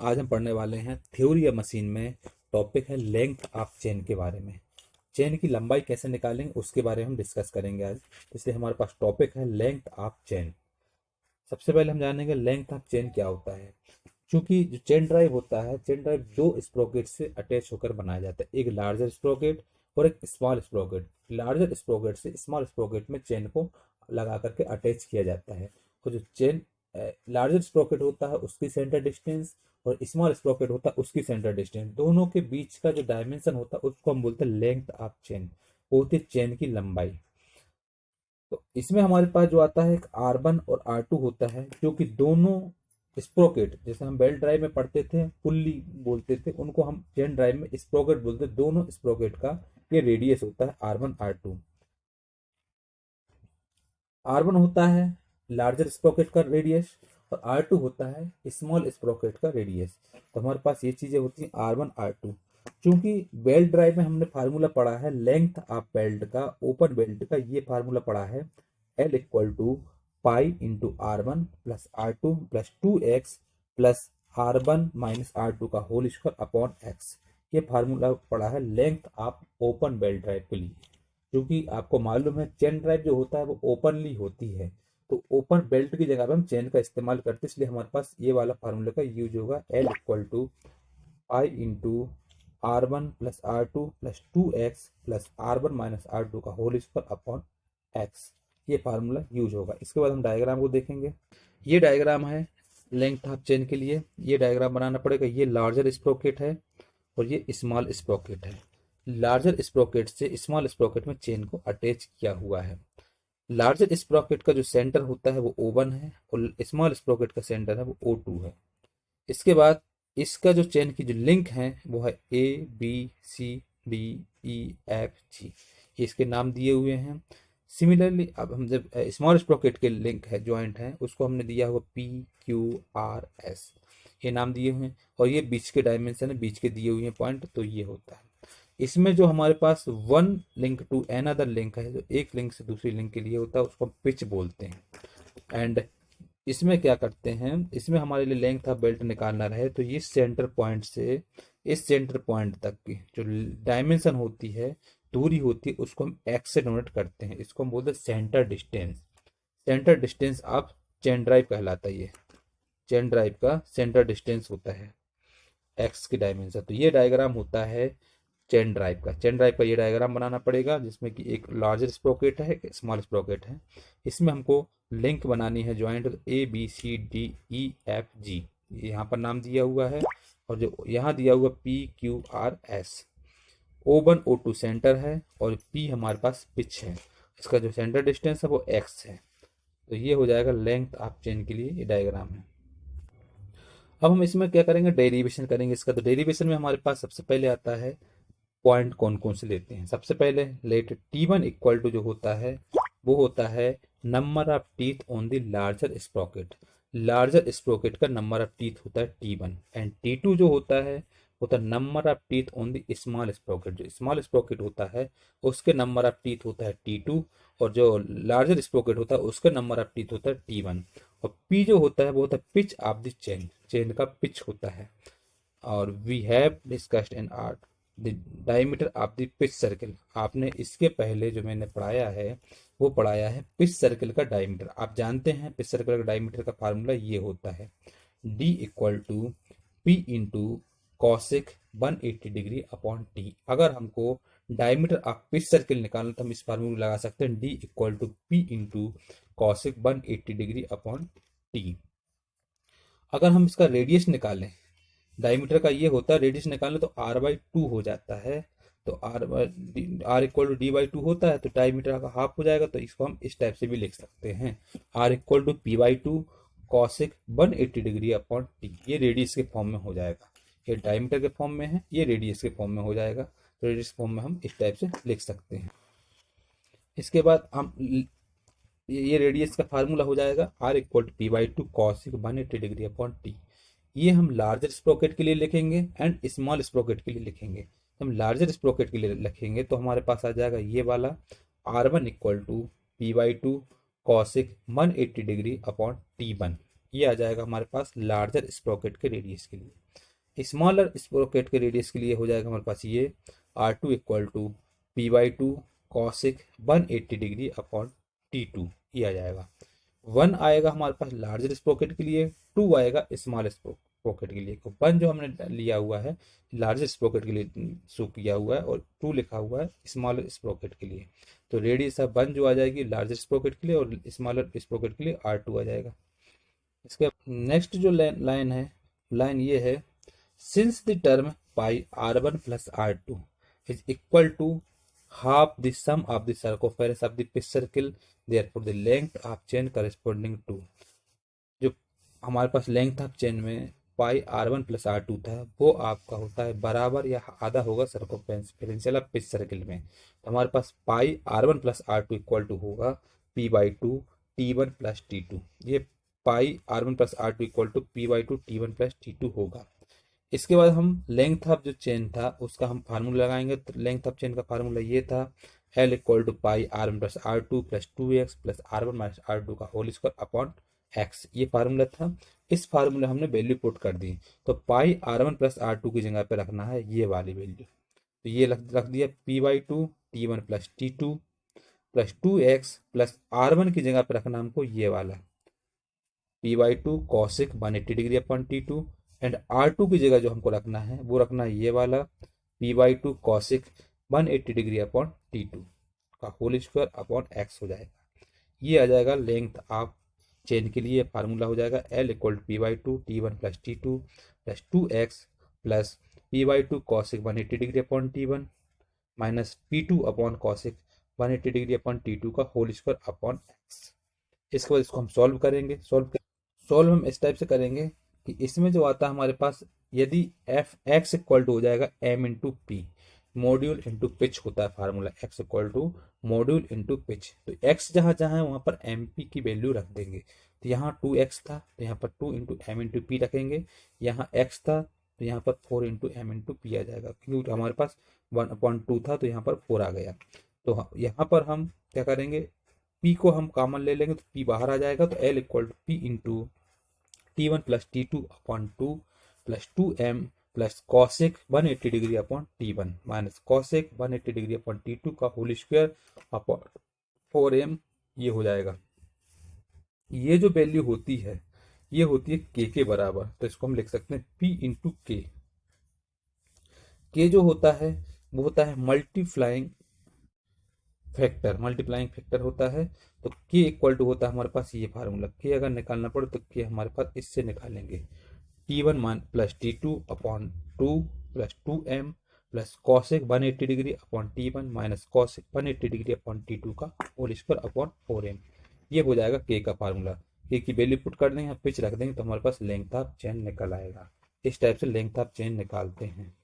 आज हम पढ़ने वाले हैं थ्योरी ऑफ मशीन में। टॉपिक है लेंथ ऑफ चेन के बारे में। चेन की लंबाई कैसे निकालेंगे उसके बारे में हम डिस्कस करेंगे आज। इसलिए हमारे पास टॉपिक है लेंथ ऑफ चेन। सबसे पहले हम जानेंगे लेंथ ऑफ चेन क्या होता है। क्योंकि जो चेन ड्राइव होता है, चेन ड्राइव दो स्प्रोकेट से अटैच होकर बनाया जाता है, एक लार्जर स्प्रोकेट और एक स्मॉल स्प्रोकेट। लार्जर स्प्रोकेट से स्मॉल स्प्रोकेट में चेन को लगा करके अटैच किया जाता है। तो जो चेन लार्जर स्प्रोकेट होता है उसकी सेंटर डिस्टेंस और स्मॉल स्प्रोकेट होता है उसकी सेंटर डिस्टेंस, दोनों के बीच का जो डायमेंशन होता है उसको हम बोलते हैं लेंथ ऑफ चेन। वो होती है चेन की लंबाई। तो इसमें हमारे पास जो आता है एक R1 और R2 होता है, जो कि दोनों स्प्रोकेट, जैसे हम बेल्ट ड्राइव में पढ़ते थे पुल्ली बोलते थे, उनको हम चेन ड्राइव में स्प्रोकेट बोलते हैं। दोनों स्प्रोकेट का ये रेडियस होता है R1 R2। R1 होता है लार्जर स्प्रोकेट का रेडियस और R2 होता है स्मॉल स्प्रोकेट का रेडियस। तो हमारे पास ये चीजें होती हैं R1 R2। क्योंकि बेल्ट ड्राइव में हमने फार्मूला पढ़ा है लेंथ ऑफ बेल्ट का, ओपन बेल्ट का, ये फार्मूला पढ़ा है L equal to pi into R1 plus R2 plus 2x plus R1 minus R2 का होल स्क्वायर अपॉन x। ये फार्मूला पढ़ा है length of open belt drive के लिए। क्योंकि आपको मालूम है चेन ड्राइव जो होता है वो ओपनली होती है, तो ओपन बेल्ट की जगह पे हम चेन का इस्तेमाल करते हैं। इसलिए हमारे पास ये वाला फार्मूले का यूज होगा L इक्वल टू आई into R1 plus R2 plus 2x plus R1 minus R2 का होल स्क्वायर अपॉन x। ये फार्मूला यूज होगा। इसके बाद हम डायग्राम को देखेंगे। ये डायग्राम है लेंथ ऑफ चेन के लिए। ये डायग्राम बनाना पड़ेगा। ये लार्जर स्प्रोकेट है और ये स्मॉल स्प्रोकेट है। लार्जर स्प्रोकेट से स्मॉल स्प्रोकेट में चेन को अटैच किया हुआ है। लार्जर स्प्रोकेट का जो सेंटर होता है वो O1 है और स्मॉल स्प्रोकेट का सेंटर है वो O2 है। इसके बाद इसका जो चेन की जो लिंक है वो है ABCDEFG। इसके नाम दिए हुए हैं। सिमिलरली अब हम जब स्मॉल स्प्रोकेट के लिंक है, जॉइंट है, उसको हमने दिया हुआ PQRS। ये नाम दिए हुए हैं और ये बीच के डायमेंशन है, बीच के दिए हुए हैं पॉइंट, तो ये होता है। इसमें जो हमारे पास one link to another link है, जो एक लिंक से दूसरी लिंक के लिए होता है, उसको पिच बोलते हैं। एंड इसमें क्या करते हैं, इसमें हमारे लिए लेंथ ऑफ बेल्ट निकालना रहे तो ये सेंटर पॉइंट से इस सेंटर पॉइंट तक की जो डायमेंशन होती है, दूरी होती है, उसको हम एक्स से डोनेट करते हैं। इसको हम बोलते हैं centre distance. Centre distance of chain drive कहलाता है। ये चेन ड्राइव का सेंटर डिस्टेंस होता है एक्स की डायमेंशन। तो ये डायग्राम होता है चेन ड्राइव का। चेन ड्राइव का ये डायग्राम बनाना पड़ेगा जिसमें कि एक लार्जर स्प्रोकेट है, एक स्मॉल स्प्रोकेट है। इसमें हमको लिंक बनानी है जॉइंट ABCDEFG। यहाँ पर नाम दिया हुआ है और जो यहाँ दिया हुआ PQRS। O1 O2 सेंटर है और P हमारे पास पिच है। इसका जो सेंटर डिस्टेंस है वो x है। तो ये हो जाएगा लेंथ ऑफ चेन के लिए ये डायग्राम है। अब हम इसमें क्या करेंगे, डेरिवेशन करेंगे इसका। तो डेरिवेशन में हमारे पास सबसे पहले आता है पॉइंट कौन कौन से लेते हैं। सबसे पहले लेट T1 इक्वल टू जो होता है वो होता है number of teeth on the larger sprocket. Larger sprocket का नंबर ऑफ टीथ होता है T1 एंड T2 जो होता है number of teeth on the small sprocket. जो स्मॉल स्प्रोकेट होता है उसके नंबर ऑफ टीथ होता है T2 और जो लार्जर स्प्रोकेट होता है उसका नंबर ऑफ टीथ होता है T1। और P जो होता है वो होता है pitch of the chain. Chain का पिच होता है। और we have discussed in art the diameter of the pitch circle. आपने इसके पहले जो मैंने पढ़ाया है वो पढ़ाया है पिच सर्कल का डायमीटर। आप जानते हैं पिच सर्कल का डायमीटर का फार्मूला ये होता है D equal to P into cosec 180 degree upon T। अगर हमको डायमीटर ऑफ पिच सर्कल निकालना तो हम इस फार्मूला लगा सकते हैं D equal to P into cosec 180 degree upon T। अगर हम इसका रेडियस निकालें, डायमीटर का ये होता है, रेडियस निकालना तो R/2 हो जाता है। तो R इक्वल टू D/2 होता है तो डायमीटर का हाफ हो जाएगा। तो इसको हम इस टाइप से भी लिख सकते हैं R equal to P/2 cosec 180 degree upon T। ये रेडियस के फॉर्म में हो जाएगा। ये डायमीटर के फॉर्म में है, ये रेडियस के फॉर्म में हो जाएगा। तो रेडियस फॉर्म में हम इस टाइप से लिख सकते हैं। इसके बाद हम ये रेडियस का फार्मूला हो जाएगा R equal to P/2 cosec 180 degree upon T। ये हम लार्जर स्प्रोकेट के लिए लिखेंगे एंड स्मॉल स्प्रोकेट के लिए लिखेंगे। हम लार्जर स्प्रोकेट के लिए लिखेंगे तो हमारे पास आ जाएगा ये वाला R1 equal to P/2 cosec 180 degree upon T1। ये आ जाएगा हमारे पास लार्जर स्प्रोकेट के रेडियस के लिए। स्मॉलर स्प्रोकेट के रेडियस के लिए हो जाएगा हमारे पास ये R2 equal to P/2 cosec 180 degree upon T2, ये आ जाएगा। 1 आएगा हमारे पास लार्जर स्प्रोकेट के लिए, 2 आएगा स्मॉल स्प्रोकेट के लिए। 1 जो हमने लिया हुआ है लार्जर स्प्रोकेट के लिए शो किया हुआ है, और 2 लिखा हुआ है स्मॉलर स्प्रोकेट के लिए। तो रेडियस ऑफ 1 जो आ जाएगी लार्जर स्प्रोकेट के लिए, और स्मॉलर स्प्रोकेट के लिए R2 आ जाएगा। इसके नेक्स्ट जो लाइन है, लाइन ये है, since the term pi R1 plus R2 is equal to half the sum of the circumference of the pitch circle, therefore the length of chain corresponding to, जो हमारे पास length of chain में पाई R1 plus R2 था, वो आपका होता है बराबर या आधा होगा सर्कमफेरेंशियल ऑफ पिच सर्किल में। तो हमारे पास pi R1 plus R2 equal to होगा P/2 T1 प्लस T2। ये pi R1 plus R2 equal to P/2 T1 plus T2 होगा। इसके बाद हम लेंथ ऑफ जो चेन था उसका हम फार्मूला लगाएंगे। तो लेंथ ऑफ चेन का फार्मूला ये था, L equal to pi R1 plus R2 plus 2x plus R1 minus R2 का होल स्क्वायर अपॉन x, ये फार्मूला था। इस फार्मूले हमने वैल्यू पुट कर दी, तो पाई R1 प्लस R2 की जगह पे रखना है ये वाली वैल्यू। तो ये रख दिया P/2 T1 plus T2 plus 2x plus R1 की जगह पे रखना हमको ये वाला P/2 cosec 180 degree upon T2, and R2 की जगह जो हमको रखना है वो रखना है ये वाला P/2 cosec 180 degree upon T2 का होल स्क्वायर अपॉन x हो जाएगा। ये आ जाएगा लेंथ ऑफ चेन के लिए फार्मूला हो जाएगा, L equal to P/2 T1 plus T2 plus 2x plus P/2 cosec 180 degree upon T1 minus P2 upon cosec 180 degree upon T2 का होल स्क्वायर अपॉन x। इसके बाद इसको हम सॉल्व करेंगे। सॉल्व हम इस टाइप से करेंगे कि इसमें जो आता है हमारे पास, यदि एफ एक्स इक्वल टू हो जाएगा M into P, module into pitch होता है फार्मूला, X equal to module into pitch. तो एक्स जहाँ जहाँ है वहाँ पर एम पी की वैल्यू रख देंगे। तो यहाँ 2x था तो यहाँ पर 2 इंटू एम इंटू पी रखेंगे, यहाँ x था तो यहाँ पर 4 इंटू एम इंटू पी आ जाएगा, क्योंकि हमारे पास 1/2 था तो यहाँ पर 4 आ गया। तो यहाँ पर हम क्या करेंगे, p को हम कॉमन ले लेंगे तो p बाहर आ जाएगा। तो L equal to P into T1 plus T2 upon 2 plus 2m plus cosec 180 degree upon T1 minus cosec 180 degree upon T2 का होल स्क्वायर अपॉन 4m, ये हो जाएगा। ये जो वैल्यू होती है ये होती है k के बराबर। तो इसको हम लिख सकते हैं P इंटू के। के जो होता है वो होता है मल्टीप्लाइंग फैक्टर होता है। तो k इक्वल टू होता है हमारे पास ये फार्मूला, k अगर निकालना पड़े तो k हमारे पास इससे निकालेंगे, T1 plus T2 upon 2 plus 2m plus cosec 180 degree upon T1 minus cosec 180 degree upon T2 का होल स्क्वायर अपॉन 4m। ये हो जाएगा k का फार्मूला। k की वैल्यू पुट कर देंगे, पिच रख देंगे तो हमारे पास लेंथ ऑफ चेन निकल आएगा। इस टाइप से लेंथ ऑफ चेन निकालते हैं।